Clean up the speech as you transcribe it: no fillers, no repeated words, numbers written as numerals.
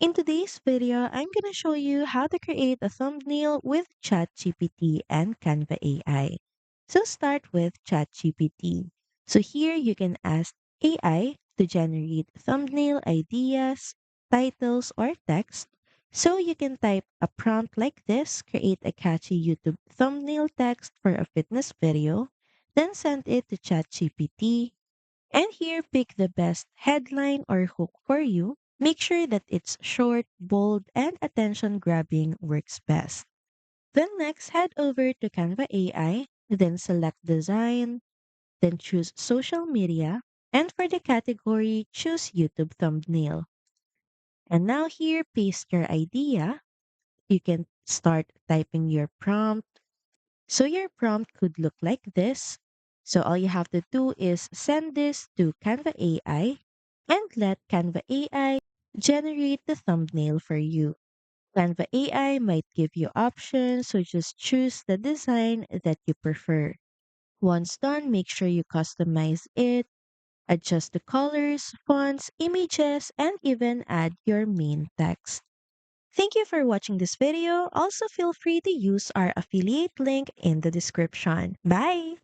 In today's video, I'm going to show you how to create a thumbnail with ChatGPT and Canva AI. So start with ChatGPT. So here you can ask AI to generate thumbnail ideas, titles, or text. So you can type a prompt like this, create a catchy YouTube thumbnail text for a fitness video, then send it to ChatGPT and here, pick the best headline or hook for you. Make sure that it's short, bold, and attention grabbing works best. Then next, head over to Canva AI, then select design, then choose social media, and for the category, choose YouTube thumbnail. And now here, paste your idea. You can start typing your prompt. So your prompt could look like this. So all you have to do is send this to Canva AI and let Canva AI generate the thumbnail for you. Canva AI might give you options, so just choose the design that you prefer. Once done, make sure you customize it, adjust the colors, fonts, images, and even add your main text. Thank you for watching this video. Also, feel free to use our affiliate link in the description. Bye!